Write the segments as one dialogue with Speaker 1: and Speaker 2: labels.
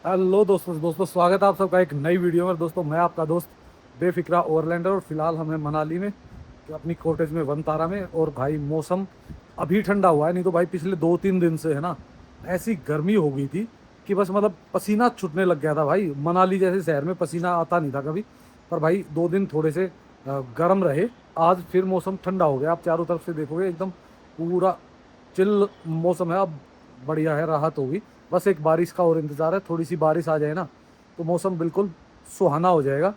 Speaker 1: Hello दोस्तों स्वागत है आप सबका एक नई वीडियो में। दोस्तों मैं आपका दोस्त बेफिक्रा ओवरलैंडर और फिलहाल हमें मनाली में अपनी कॉटेज में वन तारा में। और भाई मौसम अभी ठंडा हुआ है, नहीं तो भाई पिछले 2-3 दिन से है ना ऐसी गर्मी हो गई थी कि बस मतलब पसीना छूटने लग गया था भाई। मनाली जैसे शहर में पसीना आता नहीं था कभी, पर भाई 2 दिन थोड़े से गर्म रहे। आज फिर मौसम ठंडा हो गया। आप चारों तरफ से देखोगे एकदम पूरा चिल मौसम है अब। बढ़िया है, राहत होगी। बस एक बारिश का और इंतज़ार है, थोड़ी सी बारिश आ जाए ना तो मौसम बिल्कुल सुहाना हो जाएगा।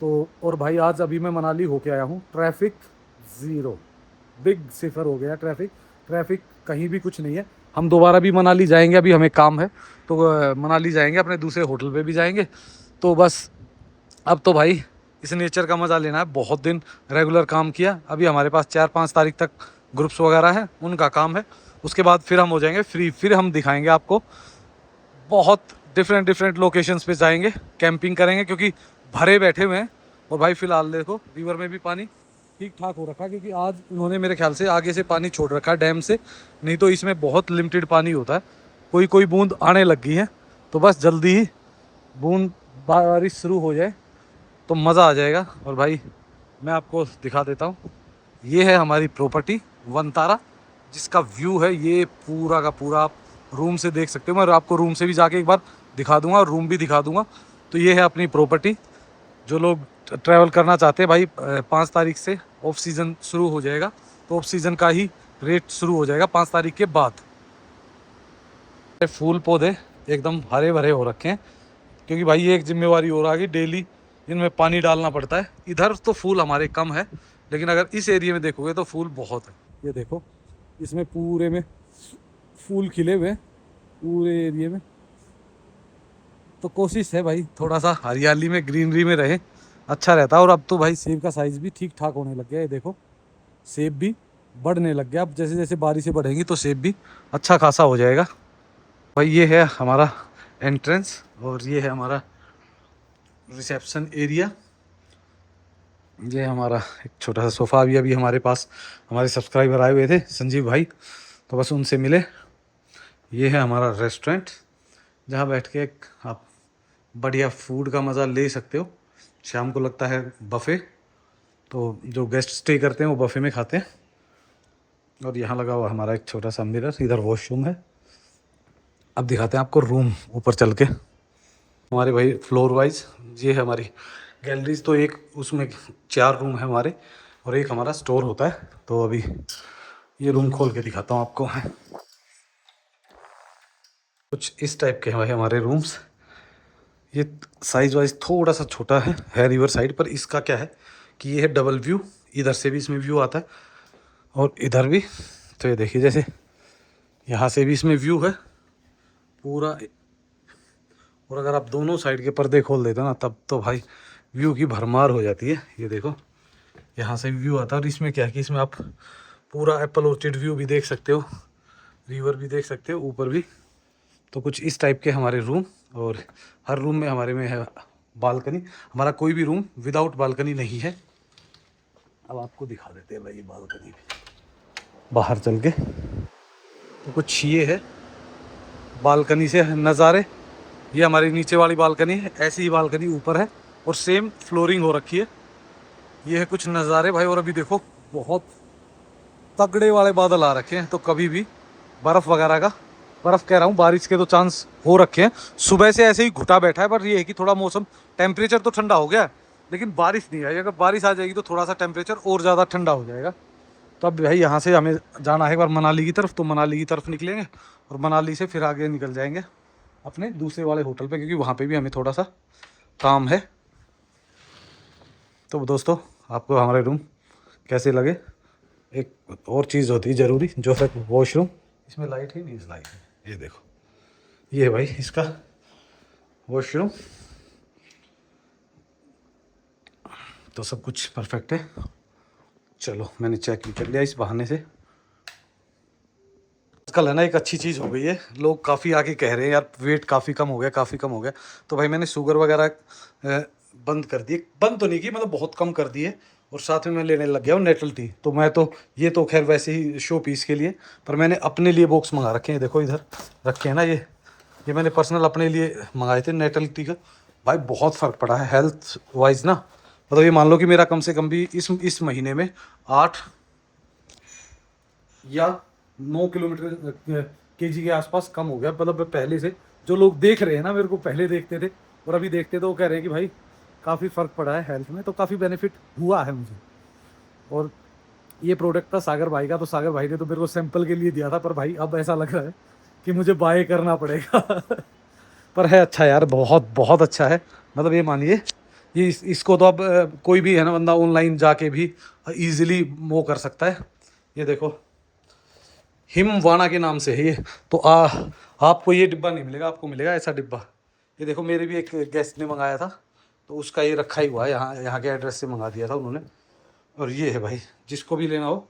Speaker 1: तो और भाई आज अभी मैं मनाली होके आया हूँ, ट्रैफिक ज़ीरो, बिग सिफर हो गया ट्रैफिक। ट्रैफिक कहीं भी कुछ नहीं है। हम दोबारा भी मनाली जाएंगे, अभी हमें काम है तो मनाली जाएंगे, अपने दूसरे होटल पे भी जाएंगे। तो बस अब तो भाई इस नेचर का मज़ा लेना है। बहुत दिन रेगुलर काम किया, अभी हमारे पास 4-5 तारीख तक ग्रुप्स वगैरह हैं, उनका काम है। उसके बाद फिर हम हो जाएंगे फ्री, फिर हम दिखाएंगे आपको बहुत डिफरेंट डिफरेंट लोकेशंस पे जाएंगे, कैंपिंग करेंगे क्योंकि भरे बैठे हुए हैं। और भाई फिलहाल देखो रिवर में भी पानी ठीक ठाक हो रखा है, क्योंकि आज उन्होंने मेरे ख्याल से आगे से पानी छोड़ रखा है डैम से, नहीं तो इसमें बहुत लिमिटेड पानी होता है। कोई कोई बूंद आने लग गई है, तो बस जल्दी ही बूंद बारिश शुरू हो जाए तो मज़ा आ जाएगा। और भाई मैं आपको दिखा देता हूँ, ये है हमारी प्रॉपर्टी वन तारा, जिसका व्यू है ये पूरा का पूरा। आप रूम से देख सकते हो, मैं आपको रूम से भी जाके एक बार दिखा दूंगा और रूम भी दिखा दूंगा। तो ये है अपनी प्रॉपर्टी। जो लोग ट्रैवल करना चाहते हैं भाई, 5 तारीख से ऑफ सीज़न शुरू हो जाएगा, तो ऑफ सीज़न का ही रेट शुरू हो जाएगा 5 तारीख के बाद। फूल पौधे एकदम हरे भरे हो रखे हैं, क्योंकि भाई ये एक जिम्मेवारी और आ गई, डेली इनमें पानी डालना पड़ता है। इधर तो फूल हमारे कम है, लेकिन अगर इस एरिया में देखोगे तो फूल बहुत है। ये देखो इसमें पूरे में फूल खिले हुए हैं पूरे एरिया में। तो कोशिश है भाई थोड़ा सा हरियाली में, ग्रीनरी में रहे, अच्छा रहता है। और अब तो भाई सेब का साइज़ भी ठीक ठाक होने लग गया है। ये देखो सेब भी बढ़ने लग गया। अब जैसे जैसे बारिशें बढ़ेंगी तो सेब भी अच्छा खासा हो जाएगा। भाई ये है हमारा एंट्रेंस और ये है हमारा रिसेप्शन एरिया। ये हमारा एक छोटा सा सोफ़ा भी अभी हमारे पास, हमारे सब्सक्राइबर आए हुए थे संजीव भाई, तो बस उनसे मिले। ये है हमारा रेस्टोरेंट, जहाँ बैठ के आप बढ़िया फूड का मज़ा ले सकते हो। शाम को लगता है बफ़े, तो जो गेस्ट स्टे करते हैं वो बफ़े में खाते हैं। और यहाँ लगा हुआ हमारा एक छोटा सा मिरर, इधर वॉशरूम है। अब दिखाते हैं आपको रूम ऊपर चल के। हमारे भाई फ्लोर वाइज ये है हमारी गैलरीज। तो एक उसमें 4 रूम है हमारे, और एक हमारा स्टोर होता है। तो अभी ये रूम खोल के दिखाता हूँ आपको। कुछ इस टाइप के हैं भाई हमारे रूम्स। ये साइज वाइज थोड़ा सा छोटा है रिवर साइड पर। इसका क्या है कि ये है डबल व्यू, इधर से भी इसमें व्यू आता है और इधर भी। तो ये देखिए जैसे यहाँ से भी इसमें व्यू है पूरा। और अगर आप दोनों साइड के पर्दे खोल देते हो ना, तब तो भाई व्यू की भरमार हो जाती है। ये देखो यहाँ से व्यू आता है, और इसमें क्या है कि इसमें आप पूरा एप्पल ऑर्चिड व्यू भी देख सकते हो, रिवर भी देख सकते हो ऊपर भी। तो कुछ इस टाइप के हमारे रूम। और हर रूम में हमारे में है बालकनी। हमारा कोई भी रूम विदाउट बालकनी नहीं है। अब आपको दिखा देते हैं भाई ये बालकनी भी बाहर चल के। तो कुछ ये है बालकनी से नज़ारे। ये हमारी नीचे वाली बालकनी है, ऐसी ही बालकनी ऊपर है और सेम फ्लोरिंग हो रखी है। ये है कुछ नज़ारे भाई। और अभी देखो बहुत तगड़े वाले बादल आ रखे हैं, तो कभी भी बर्फ़ वगैरह का, बर्फ़ कह रहा हूँ बारिश के तो चांस हो रखे हैं। सुबह से ऐसे ही घुटा बैठा है, पर ये है कि थोड़ा मौसम टेम्परेचर तो ठंडा हो गया है, लेकिन बारिश नहीं आई। अगर बारिश आ जाएगी तो थोड़ा सा टेम्परेचर और ज़्यादा ठंडा हो जाएगा। तो अब भाई यहाँ से हमें जाना है एक बार मनाली की तरफ, तो मनाली की तरफ निकलेंगे और मनाली से फिर आगे निकल जाएंगे अपने दूसरे वाले होटल पे, क्योंकि वहाँ पे भी हमें थोड़ा सा काम है। तो दोस्तों आपको हमारे रूम कैसे लगे? एक और चीज़ होती है ज़रूरी, जो है वॉशरूम। इसमें लाइट ही नहीं, इस लाइट है, ये देखो ये है भाई इसका वॉशरूम। तो सब कुछ परफेक्ट है। चलो मैंने चेक भी कर लिया इस बहाने से। आजकल है ना एक अच्छी चीज़ हो गई है, लोग काफ़ी आके कह रहे हैं यार वेट काफ़ी कम हो गया, काफ़ी कम हो गया। तो भाई मैंने शुगर वगैरह बंद कर दी, बंद तो नहीं की, मतलब बहुत कम कर दी है। और साथ में मैं लेने लग गया हूँ नेटल टी। तो मैं तो ये तो खैर वैसे ही शो पीस के लिए, पर मैंने अपने लिए बॉक्स मंगा रखे हैं। देखो इधर रखे हैं ना ये ये मैंने पर्सनल अपने लिए मंगाए थे नेटलिटी का। भाई बहुत फ़र्क पड़ा है हेल्थ वाइज ना। मतलब ये मान लो कि मेरा कम से कम भी इस महीने में 8 या 9 किलोमीटर केजी के आसपास कम हो गया। मतलब पहले से जो लोग देख रहे हैं ना, मेरे को पहले देखते थे और अभी देखते, तो वो कह रहे हैं कि भाई काफ़ी फ़र्क पड़ा है हेल्थ में, तो काफ़ी बेनिफिट हुआ है मुझे। और ये प्रोडक्ट था सागर भाई का, तो सागर भाई ने तो मेरे को सैंपल के लिए दिया था, पर भाई अब ऐसा लग रहा है कि मुझे बाय करना पड़ेगा। पर है अच्छा यार, बहुत बहुत अच्छा है। मतलब ये मानिए, ये इसको तो अब कोई भी है ना बंदा ऑनलाइन जाके भी इजीली वो कर सकता है। ये देखो हिमवाणा के नाम से है ये। तो आपको ये डिब्बा नहीं मिलेगा, आपको मिलेगा ऐसा डिब्बा। ये देखो मेरे भी एक गेस्ट ने मंगाया था, तो उसका ये रखा ही हुआ है, यहाँ के एड्रेस से मंगा दिया था उन्होंने। और ये है भाई, जिसको भी लेना हो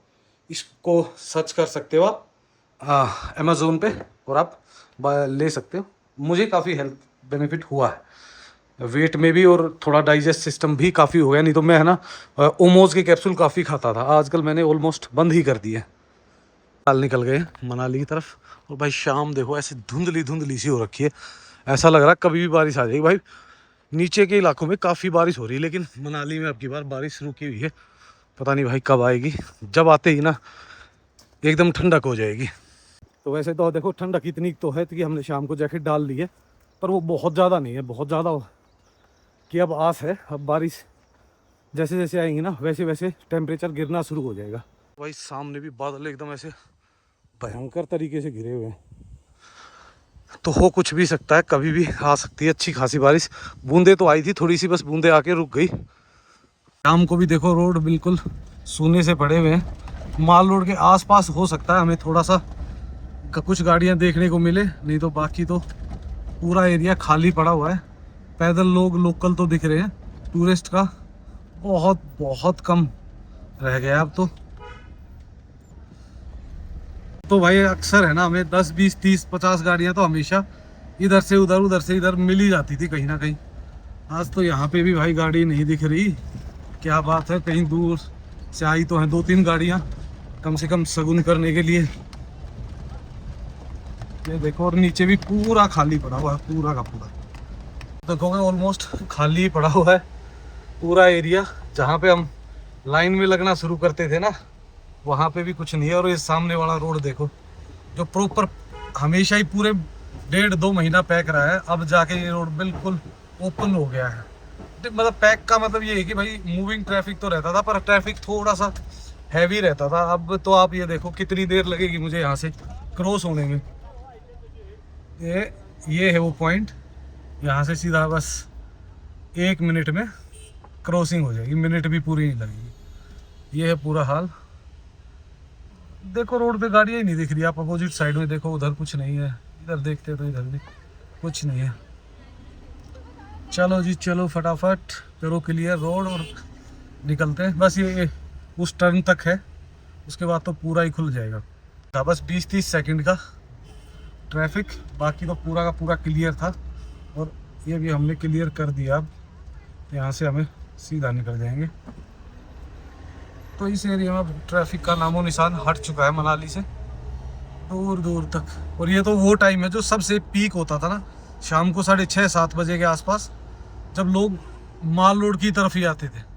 Speaker 1: इसको सर्च कर सकते हो आप अमेज़ोन पे, और आप ले सकते हो। मुझे काफ़ी हेल्थ बेनिफिट हुआ है, वेट में भी, और थोड़ा डाइजेस्ट सिस्टम भी काफ़ी हो गया। नहीं तो मैं है ना ओमोज के कैप्सूल काफ़ी खाता था, आजकल मैंने ऑलमोस्ट बंद ही कर दिए। साल निकल गए मनाली की तरफ, और भाई शाम देखो ऐसे धुंधली धुंधली सी हो रखी है, ऐसा लग रहा है कभी भी बारिश आ जाएगी। भाई नीचे के इलाकों में काफ़ी बारिश हो रही है, लेकिन मनाली में अब की बार बारिश रुकी हुई है। पता नहीं भाई कब आएगी, जब आते ही ना एकदम ठंडक हो जाएगी। तो वैसे तो देखो ठंडक इतनी तो है कि हमने शाम को जैकेट डाल ली है, पर वो बहुत ज़्यादा नहीं है, बहुत ज़्यादा कि अब आस है, अब बारिश जैसे जैसे आएंगी ना वैसे वैसे टेम्परेचर गिरना शुरू हो जाएगा। भाई सामने भी बादल एकदम ऐसे भयंकर तरीके से घिरे हुए हैं, तो हो कुछ भी सकता है, कभी भी आ सकती है अच्छी खासी बारिश। बूंदे तो आई थी थोड़ी सी, बस बूंदे आके रुक गई। शाम को भी देखो रोड बिल्कुल सूने से पड़े हुए हैं। माल रोड के आसपास हो सकता है हमें थोड़ा सा कुछ गाड़ियां देखने को मिले, नहीं तो बाकी तो पूरा एरिया खाली पड़ा हुआ है। पैदल लोग लोकल तो दिख रहे हैं, टूरिस्ट का बहुत बहुत कम रह गया अब तो भाई अक्सर है ना हमें 10 20 30 50 गाड़ियां तो हमेशा इधर से उधर उधर से इधर मिल ही जाती थी कहीं ना कहीं। आज तो यहाँ पे भी भाई गाड़ी नहीं दिख रही, क्या बात है, कहीं दूर से आई तो हैं 2-3 गाड़ियाँ कम से कम शगुन करने के लिए। ये देखो, और नीचे भी पूरा खाली पड़ा हुआ है, पूरा का पूरा देखोगे ऑलमोस्ट खाली पड़ा हुआ है पूरा एरिया। जहाँ पे हम लाइन में लगना शुरू करते थे ना, वहाँ पे भी कुछ नहीं है। और ये सामने वाला रोड देखो, जो प्रॉपर हमेशा ही पूरे 1.5-2 महीना पैक रहा है, अब जाके ये रोड बिल्कुल ओपन हो गया है। मतलब पैक का मतलब ये है कि भाई मूविंग ट्रैफिक तो रहता था, पर ट्रैफिक थोड़ा सा हैवी रहता था। अब तो आप ये देखो कितनी देर लगेगी मुझे यहाँ से क्रॉस होने में। ये है वो पॉइंट, यहाँ से सीधा बस 1 मिनट में क्रॉसिंग हो जाएगी, मिनट भी पूरी नहीं लगेगी। ये है पूरा हाल। देखो रोड पे गाड़ियाँ ही नहीं दिख रही। आप अपोजिट साइड में देखो, उधर कुछ नहीं है, इधर देखते तो इधर भी कुछ नहीं है। चलो जी चलो, फटाफट करो क्लियर रोड और निकलते हैं। बस ये उस टर्न तक है, उसके बाद तो पूरा ही खुल जाएगा। बस 20-30 सेकंड का ट्रैफिक, बाकी तो पूरा का पूरा क्लियर था। और ये भी हमने क्लियर कर दिया। अब यहाँ से हमें सीधा निकल जाएंगे। तो इस एरिया में अब ट्रैफिक का नामो निशान हट चुका है मनाली से दूर दूर तक। और ये तो वो टाइम है जो सबसे पीक होता था ना, शाम को 6:30-7 बजे के आसपास, जब लोग माल रोड की तरफ ही आते थे।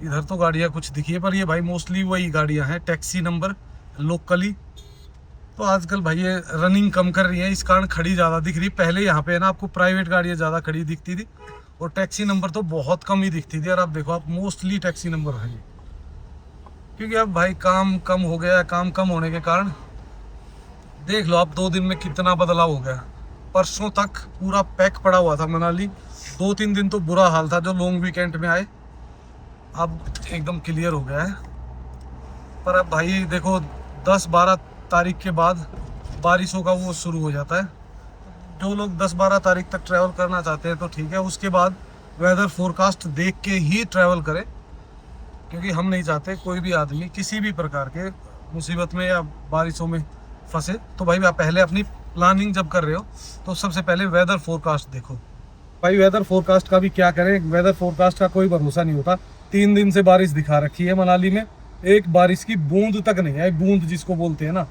Speaker 1: इधर तो गाड़ियाँ कुछ दिखी है, पर ये भाई मोस्टली वही गाड़ियाँ हैं टैक्सी नंबर लोकली। तो आजकल भाई ये रनिंग कम कर रही है, इस कारण खड़ी ज़्यादा दिख रही। पहले यहाँ पे ना आपको प्राइवेट गाड़ियाँ ज़्यादा खड़ी दिखती थी, और टैक्सी नंबर तो बहुत कम ही दिखती थी। और अब देखो आप मोस्टली टैक्सी नंबर है, क्योंकि अब भाई काम कम हो गया है। काम कम होने के कारण देख लो आप 2 दिन में कितना बदलाव हो गया। परसों तक पूरा पैक पड़ा हुआ था मनाली, 2-3 दिन तो बुरा हाल था जो लॉन्ग वीकेंड में आए। अब एकदम क्लियर हो गया है। पर अब भाई देखो 10-12 तारीख के बाद बारिशों का वो शुरू हो जाता है। जो लोग 10-12 तारीख तक ट्रैवल करना चाहते हैं तो ठीक है, उसके बाद वेदर फोरकास्ट देख के ही ट्रैवल करें, क्योंकि हम नहीं चाहते कोई भी आदमी किसी भी प्रकार के मुसीबत में या बारिशों में फंसे। तो भाई आप पहले अपनी प्लानिंग जब कर रहे हो तो सबसे पहले वेदर फोरकास्ट देखो। भाई वेदर फोरकास्ट का भी क्या करें, वेदर फोरकास्ट का कोई भरोसा नहीं होता। 3 दिन से बारिश दिखा रखी है मनाली में, एक बारिश की बूंद तक नहीं आई, बूंद जिसको बोलते हैं ना।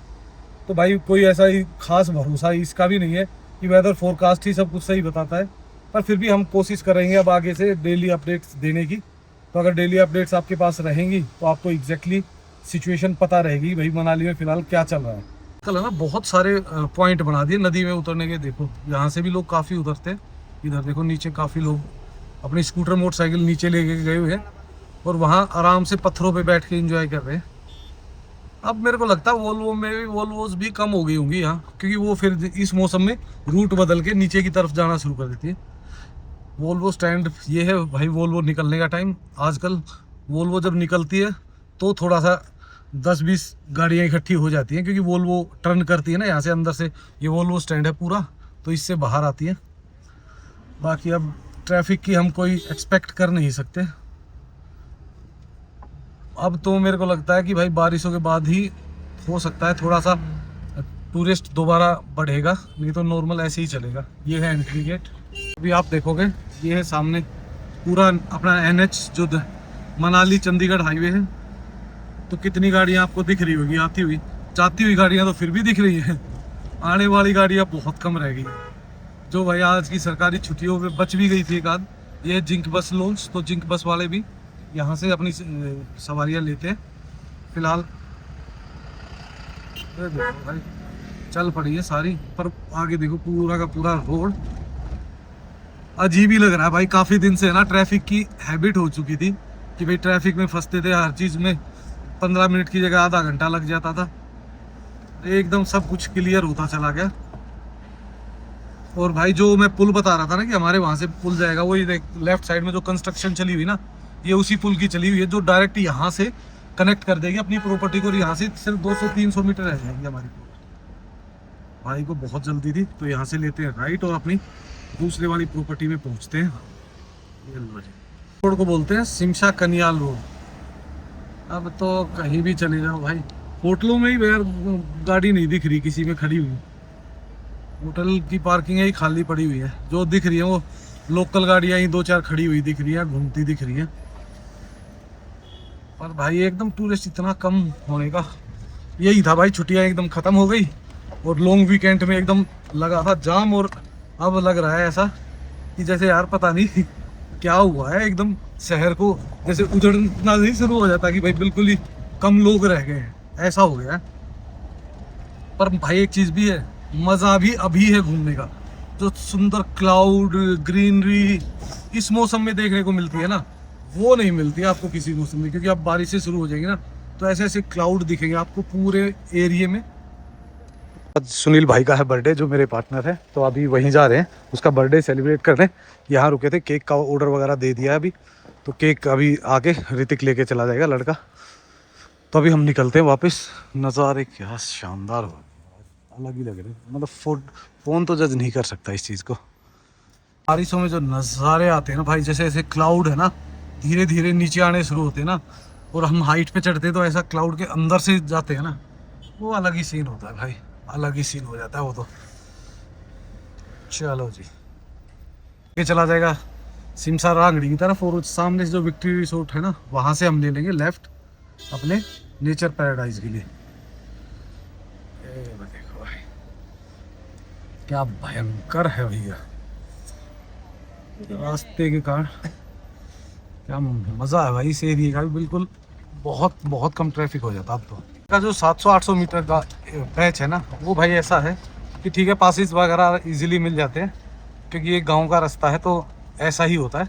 Speaker 1: तो भाई कोई ऐसा ही खास भरोसा इसका भी नहीं है कि वेदर फोरकास्ट ही सब कुछ सही बताता है। पर फिर भी हम कोशिश करेंगे अब आगे से डेली अपडेट्स देने की। तो अगर डेली अपडेट्स आपके पास रहेंगी तो आपको एग्जैक्टली सिचुएशन पता रहेगी भाई मनाली में फ़िलहाल क्या चल रहा है। कल है ना बहुत सारे पॉइंट बना दिए नदी में उतरने के। देखो यहाँ से भी लोग काफ़ी उतरते हैं। इधर देखो नीचे काफ़ी लोग अपनी स्कूटर मोटरसाइकिल नीचे लेके गए हुए हैं और वहाँ आराम से पत्थरों पे बैठ के एंजॉय कर रहे हैं। अब मेरे को लगता है वोल्वो में भी वोल्वोज भी कम हो गई होंगी यहाँ, क्योंकि वो फिर इस मौसम में रूट बदल के नीचे की तरफ जाना शुरू कर देती है। वोल्वो स्टैंड ये है भाई वोल्वो निकलने का टाइम। आजकल वोल्वो जब निकलती है तो थोड़ा सा 10-20 गाड़ियाँ इकट्ठी हो जाती हैं, क्योंकि वोल्वो टर्न करती है ना यहाँ से अंदर से। ये वोल्वो स्टैंड है पूरा, तो इससे बाहर आती है। बाकी अब ट्रैफिक की हम कोई एक्सपेक्ट कर नहीं सकते। अब तो मेरे को लगता है कि भाई बारिशों के बाद ही हो सकता है थोड़ा सा टूरिस्ट दोबारा बढ़ेगा, नहीं तो नॉर्मल ऐसे ही चलेगा। ये है एंट्री गेट। अभी आप देखोगे ये है सामने पूरा अपना NH जो मनाली चंडीगढ़ हाईवे है। तो कितनी गाड़ियाँ आपको दिख रही होगी आती हुई, जाती हुई गाड़ियाँ तो फिर भी दिख रही हैं, आने वाली गाड़ियाँ बहुत कम रह गई। जो भाई आज की सरकारी छुट्टियों में बच भी गई थी एक आध, ये जिंक बस लॉन्च। तो जिंक बस वाले भी यहाँ से अपनी सवारियाँ लेते हैं। फिलहाल देखो भाई चल पड़ी है सारी, पर आगे देखो पूरा का पूरा रोड अजीब ही लग रहा है भाई। काफ़ी दिन से ना ट्रैफिक की हैबिट हो चुकी थी कि भाई ट्रैफिक में फंसते थे, हर चीज़ में 15 मिनट की जगह आधा घंटा लग जाता था। एकदम सब कुछ क्लियर होता चला गया। और भाई जो मैं पुल बता रहा था ना कि हमारे वहाँ से पुल जाएगा, वही देख लेफ्ट साइड में जो कंस्ट्रक्शन चली हुई ना, ये उसी पुल की चली हुई है जो डायरेक्ट यहाँ से कनेक्ट कर देगी अपनी प्रॉपर्टी को। यहाँ से सिर्फ 200-300 मीटर रह जाएगी हमारी प्रॉपर्टी। भाई को बहुत जल्दी थी तो यहाँ से लेते हैं राइट और अपनी दूसरे वाली प्रॉपर्टी में पहुँचते हैं। रोड को बोलते हैं शिमशा कनियाल रोड। अब तो कहीं भी चले जाओ भाई, होटलों में ही यार गाड़ी नहीं दिख रही किसी में खड़ी हुई। होटल की पार्किंग ही खाली पड़ी हुई है, जो दिख रही है वो लोकल गाड़ियाँ ही 2-4 खड़ी हुई दिख रही है, घूमती दिख रही है। पर भाई एकदम टूरिस्ट इतना कम होने का यही था भाई, छुट्टियाँ एकदम ख़त्म हो गई और लॉन्ग वीकेंड में एकदम लगा था जाम। और अब लग रहा है ऐसा कि जैसे यार पता नहीं क्या हुआ है, एकदम शहर को जैसे उजड़ना नहीं शुरू हो जाता कि भाई बिल्कुल ही कम लोग रह गए हैं, ऐसा हो गया है। पर भाई एक चीज़ भी है, मज़ा भी अभी है घूमने का। जो सुंदर क्लाउड ग्रीनरी इस मौसम में देखने को मिलती है ना, वो नहीं मिलती है आपको किसी मौसम में, क्योंकि अब बारिशें शुरू हो जाएंगी ना तो ऐसे ऐसे क्लाउड दिखेंगे आपको पूरे एरिया में। आज सुनील भाई का है बर्थडे, जो मेरे पार्टनर है, तो अभी वहीं जा रहे हैं उसका बर्थडे सेलिब्रेट करने। यहाँ रुके थे, केक का ऑर्डर वगैरह दे दिया है अभी, तो केक अभी आके ऋतिक लेके चला जाएगा लड़का। तो अभी हम निकलते हैं वापस। नज़ारे क्या शानदार हो, अलग ही लग रहे, मतलब फ़ोन तो जज नहीं कर सकता इस चीज़ को। बारिशों में जो नज़ारे आते हैं ना भाई, जैसे ऐसे क्लाउड है ना धीरे धीरे नीचे आने शुरू होते हैं ना, और हम हाइट पे चढ़ते हैं तो ऐसा क्लाउड के अंदर से जाते हैं ना, वो अलग ही सीन होता है भाई, अलग ही सीन हो जाता है वो तो। चलो जी, ये चला जाएगा सिमसा रांगड़ी की तरफ, और सामने से जो विक्ट्री रिसोर्ट है ना वहाँ से हम ले लेंगे लेफ्ट अपने नेचर पैराडाइज के लिए। देखो भाई क्या भयंकर है भैया रास्ते के कारण, क्या मज़ा है भाई इस एरिया का भी। बिल्कुल बहुत बहुत कम ट्रैफिक हो जाता अब तो। का जो 700-800 मीटर का पैच है ना, वो भाई ऐसा है कि ठीक है पासिस वगैरह इजीली मिल जाते हैं, क्योंकि ये गांव का रास्ता है तो ऐसा ही होता है,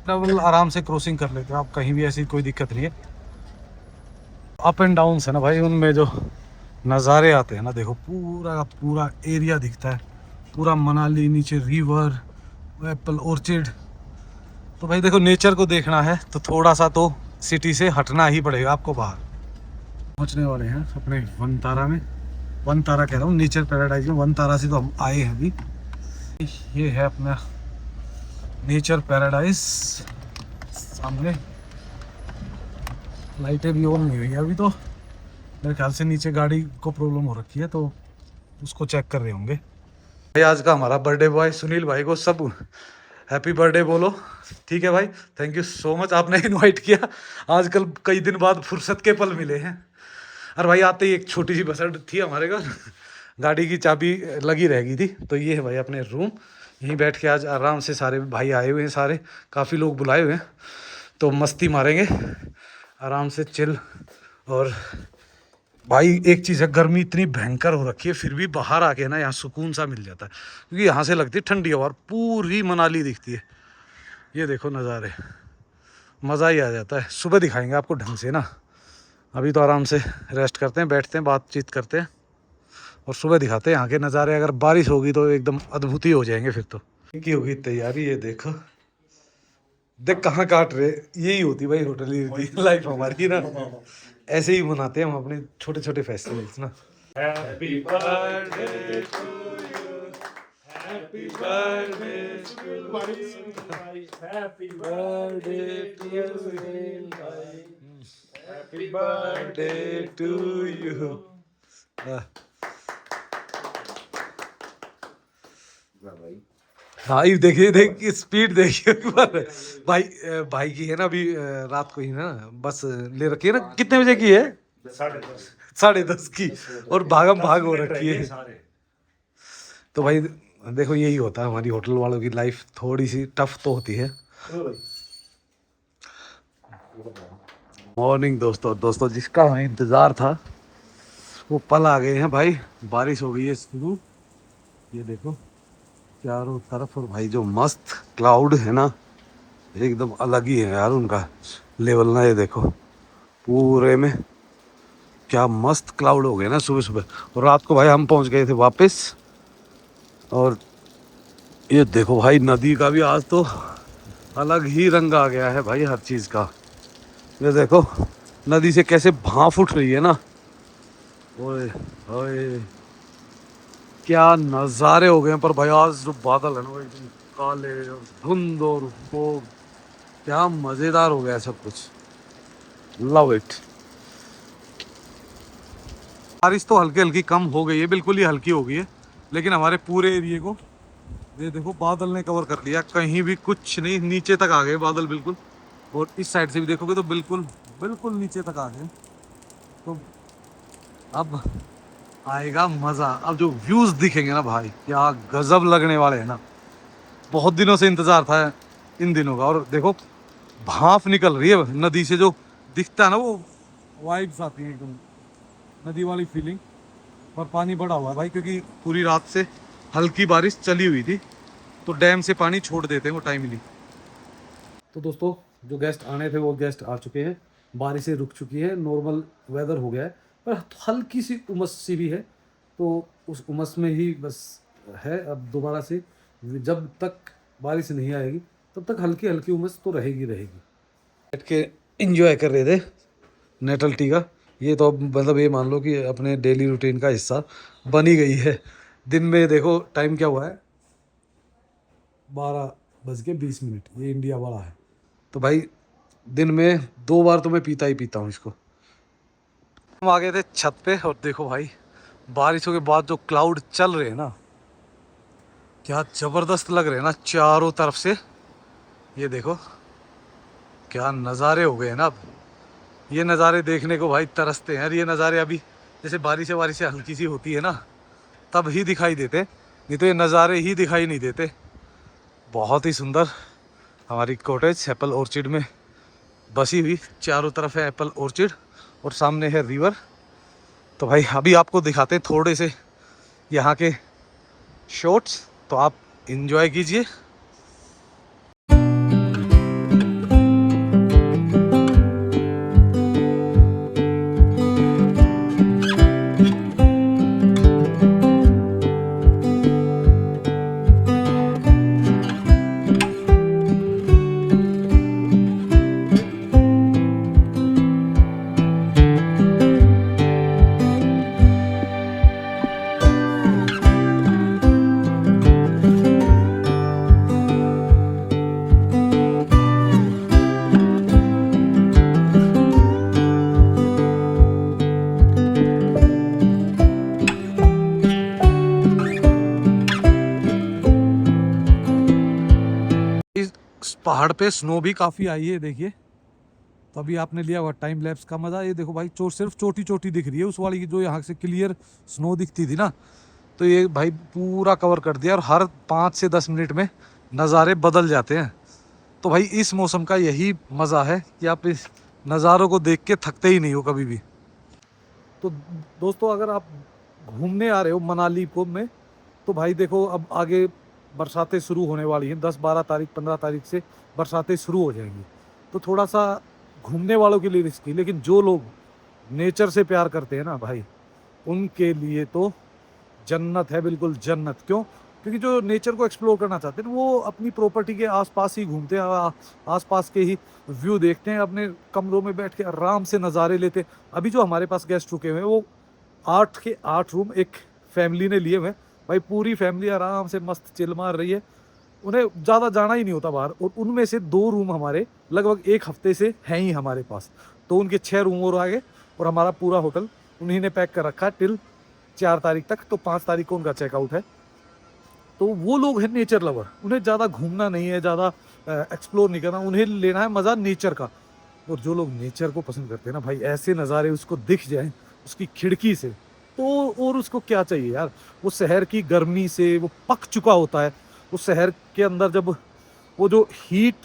Speaker 1: ट्रैवल आराम से क्रॉसिंग कर लेते हैं आप, कहीं भी ऐसी कोई दिक्कत नहीं है। अप एंड डाउन है ना भाई, उनमें जो नज़ारे आते हैं ना, देखो पूरा का पूरा एरिया दिखता है, पूरा मनाली, नीचे रिवर, एप्पल ऑर्चिड। तो भाई देखो नेचर को देखना है तो थोड़ा सा तो सिटी से हटना ही पड़ेगा आपको बाहर। पहुंचने वाले हैं अपने वनतारा में, वनतारा कह रहा हूँ, नेचर पैराडाइज में। वनतारा से तो हम आए हैं अभी। ये है अपना नेचर पैराडाइज सामने। लाइटें भी ऑन नहीं हुई अभी तो, मेरे ख्याल से नीचे गाड़ी को प्रॉब्लम हो रखी है तो उसको चेक कर रहे होंगे। भाई आज का हमारा बर्थडे बॉय सुनील भाई को सब हैप्पी बर्थडे बोलो। ठीक है भाई, थैंक यू सो मच, आपने इनवाइट किया। आजकल कई दिन बाद फुर्सत के पल मिले हैं। और भाई आते ही एक छोटी सी बसड़ थी हमारे घर, गाड़ी की चाबी लगी रह गई थी। तो ये है भाई अपने रूम, यहीं बैठ के आज आराम से सारे भाई आए हुए हैं, सारे काफ़ी लोग बुलाए हुए हैं, तो मस्ती मारेंगे आराम से चिल। और भाई एक चीज़ है, गर्मी इतनी भयंकर हो रखी है, फिर भी बाहर आके ना यहाँ सुकून सा मिल जाता है, क्योंकि यहाँ से लगती है ठंडी हवा और पूरी मनाली दिखती है। ये देखो नज़ारे, मज़ा ही आ जाता है। सुबह दिखाएंगे आपको ढंग से ना, अभी तो आराम से रेस्ट करते हैं, बैठते हैं, बातचीत करते हैं, और सुबह दिखाते हैं यहाँ के नज़ारे। अगर बारिश होगी तो एकदम अद्भुत ही हो जाएंगे फिर तो। की होगी तैयारी, ये देखो, देख कहाँ काट रहे, यही होती भाई होटल ही लाइफ हमारी ना, ऐसे ही मनाते हैं हम अपने छोटे छोटे फेस्टिवल्स ना। Happy birthday to you, happy birthday to you, happy birthday to you, happy birthday to you. हाँ ये देखिए, देख स्पीड देखिए एक बार। भाई भाई की है ना अभी रात को ही ना बस ले रखी है ना, कितने बजे की है? 10:30 की, और भागम भाग हो रखी है। तो भाई देखो यही होता है हमारी होटल वालों की लाइफ, थोड़ी सी टफ तो होती है। मॉर्निंग दोस्तों जिसका हमें इंतजार था वो पल आ गए हैं भाई। बारिश हो गई है शुरू, ये देखो चारों तरफ, और भाई जो मस्त क्लाउड है ना, एकदम अलग ही है यार उनका लेवल ना। ये देखो पूरे में क्या मस्त क्लाउड हो गए ना सुबह सुबह। और रात को भाई हम पहुंच गए थे वापस, और ये देखो भाई नदी का भी आज तो अलग ही रंग आ गया है भाई हर चीज़ का। ये देखो नदी से कैसे भांफ उठ रही है ना, ओए ओए क्या नज़ारे हो गए हैं। पर भाई आज जो बादल है ना वो एकदम काले और धुंध और वो क्या मज़ेदार हो गया है सब कुछ, लव इट। बारिश तो हल्की हल्की कम हो गई है, बिल्कुल ही हल्की हो गई है, लेकिन हमारे पूरे एरिए को ये देखो बादल ने कवर कर लिया, कहीं भी कुछ नहीं, नीचे तक आ गए बादल बिल्कुल। और इस साइड से भी देखोगे तो बिल्कुल बिल्कुल नीचे तक आ गए। तो अब आएगा मज़ा, अब जो व्यूज़ दिखेंगे ना भाई क्या गजब लगने वाले हैं ना। बहुत दिनों से इंतज़ार था इन दिनों का, और देखो भाप निकल रही है नदी से, जो दिखता है ना वो वाइब्स आती हैं एकदम नदी वाली फीलिंग। और पानी बढ़ा हुआ है भाई, क्योंकि पूरी रात से हल्की बारिश चली हुई थी, तो डैम से पानी छोड़ देते हैं वो टाइमली। तो दोस्तों जो गेस्ट आने थे वो गेस्ट आ चुके हैं, बारिशें रुक चुकी है, नॉर्मल वेदर हो गया है, पर हल्की सी उमस सी भी है। तो उस उमस में ही बस है, अब दोबारा से जब तक बारिश नहीं आएगी तब तक हल्की हल्की उमस तो रहेगी रहेगी। बैठ के इंजॉय कर रहे थे नेटल टी का, ये तो अब मतलब ये मान लो कि अपने डेली रूटीन का हिस्सा बनी गई है। दिन में देखो टाइम क्या हुआ है, 12:20, ये इंडिया वाला है। तो भाई दिन में 2 बार तो मैं पीता ही पीता हूँ इसको। हम आ गए थे छत पे, और देखो भाई बारिशों के बाद जो क्लाउड चल रहे हैं ना, क्या ज़बरदस्त लग रहे हैं ना चारों तरफ से। ये देखो क्या नज़ारे हो गए हैं ना। अब ये नज़ारे देखने को भाई तरसते हैं, और ये नज़ारे अभी जैसे बारिश हल्की सी होती है ना तब ही दिखाई देते, नहीं तो ये नज़ारे ही दिखाई नहीं देते। बहुत ही सुंदर हमारी कॉटेज एप्पल ऑर्चिड में बसी हुई, चारों तरफ है एप्पल ऑर्चिड और सामने है रिवर। तो भाई अभी आपको दिखाते हैं थोड़े से यहाँ के शॉट्स, तो आप इंजॉय कीजिए। पहाड़ पे स्नो भी काफ़ी आई है देखिए, तो अभी आपने लिया हुआ टाइम लैप्स का मज़ा। ये देखो भाई सिर्फ चोटी चोटी दिख रही है उस वाली की, जो यहाँ से क्लियर स्नो दिखती थी ना, तो ये भाई पूरा कवर कर दिया और हर 5 से 10 मिनट में नज़ारे बदल जाते हैं। तो भाई इस मौसम का यही मज़ा है कि आप इस नज़ारों को देख के थकते ही नहीं हो कभी भी। तो दोस्तों अगर आप घूमने आ रहे हो मनाली को में, तो भाई देखो अब आगे बरसातें शुरू होने वाली हैं, 10-12 तारीख 15 तारीख से बरसातें शुरू हो जाएंगी। तो थोड़ा सा घूमने वालों के लिए रिस्की, लेकिन जो लोग नेचर से प्यार करते हैं ना भाई, उनके लिए तो जन्नत है, बिल्कुल जन्नत। क्यों? क्योंकि जो नेचर को एक्सप्लोर करना चाहते हैं वो अपनी प्रॉपर्टी के आसपास ही घूमते हैं, आसपास के ही व्यू देखते हैं, अपने कमरों में बैठ के आराम से नज़ारे लेते हैं। अभी जो हमारे पास गेस्ट रुके हुए हैं वो 8 के 8 रूम एक फैमिली ने लिए हुए हैं भाई। पूरी फैमिली आराम से मस्त चिल मार रही है, उन्हें ज़्यादा जाना ही नहीं होता बाहर। और उनमें से 2 रूम हमारे लगभग 1 हफ्ते से हैं ही हमारे पास, तो उनके 6 रूम और आ गए और हमारा पूरा होटल उन्हीं ने पैक कर रखा है टिल 4 तारीख तक। तो 5 तारीख को उनका चेकआउट है। तो वो लोग हैं नेचर लवर, उन्हें ज़्यादा घूमना नहीं है, ज़्यादा एक्सप्लोर नहीं करना, उन्हें लेना है मज़ा नेचर का। और जो लोग नेचर को पसंद करते हैं ना भाई, ऐसे नज़ारे उसको दिख जाएं उसकी खिड़की से, तो और उसको क्या चाहिए यार। वो शहर की गर्मी से वो पक चुका होता है। उस शहर के अंदर जब वो जो हीट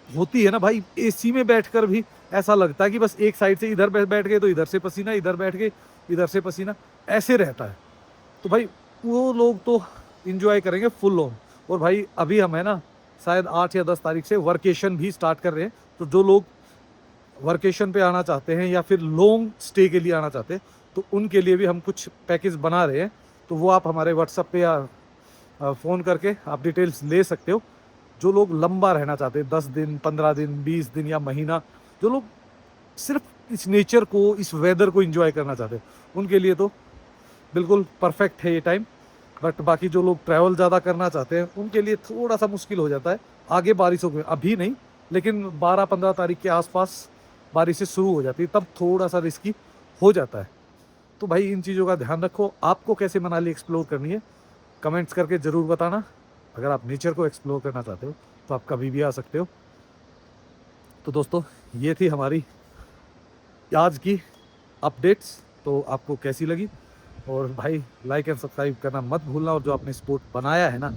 Speaker 1: होती है ना भाई, एसी में बैठकर भी ऐसा लगता है कि बस एक साइड से इधर बैठ गए तो इधर से पसीना, इधर बैठ गए इधर से पसीना, ऐसे रहता है। तो भाई वो लोग तो इंजॉय करेंगे फुल ऑन। और भाई अभी हम है ना शायद 8 या 10 तारीख से वर्केशन भी स्टार्ट कर रहे हैं। तो जो लोग वर्केशन पे आना चाहते हैं या फिर लॉन्ग स्टे के लिए आना चाहते हैं, तो उनके लिए भी हम कुछ पैकेज बना रहे हैं। तो वो आप हमारे व्हाट्सएप पे या फ़ोन करके आप डिटेल्स ले सकते हो। जो लोग लंबा रहना चाहते हैं, 10 दिन 15 दिन 20 दिन या महीना, जो लोग सिर्फ इस नेचर को, इस वेदर को एंजॉय करना चाहते हैं, उनके लिए तो बिल्कुल परफेक्ट है ये टाइम। बट बाकी जो लोग ट्रैवल ज़्यादा करना चाहते हैं उनके लिए थोड़ा सा मुश्किल हो जाता है आगे बारिशों में। अभी नहीं, लेकिन 12-15 तारीख के आसपास बारिशें शुरू हो जाती है, तब थोड़ा सा रिस्की हो जाता है। तो भाई इन चीज़ों का ध्यान रखो। आपको कैसे मनाली एक्सप्लोर करनी है कमेंट्स करके ज़रूर बताना। अगर आप नेचर को एक्सप्लोर करना चाहते हो तो आप कभी भी आ सकते हो। तो दोस्तों ये थी हमारी आज की अपडेट्स। तो आपको कैसी लगी? और भाई लाइक एंड सब्सक्राइब करना मत भूलना। और जो आपने स्पोर्ट बनाया है ना,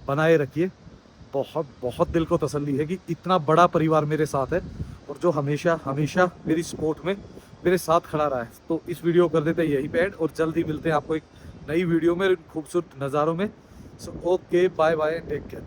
Speaker 1: बनाए रखिए। बहुत बहुत दिल को तसल्ली है कि इतना बड़ा परिवार मेरे साथ है और जो हमेशा हमेशा मेरी स्पोर्ट में मेरे साथ खड़ा रहा है। तो इस वीडियो कर देते हैं यही पे एंड, और जल्दी मिलते हैं आपको एक नई वीडियो में खूबसूरत नज़ारों में। So okay, bye bye, take care.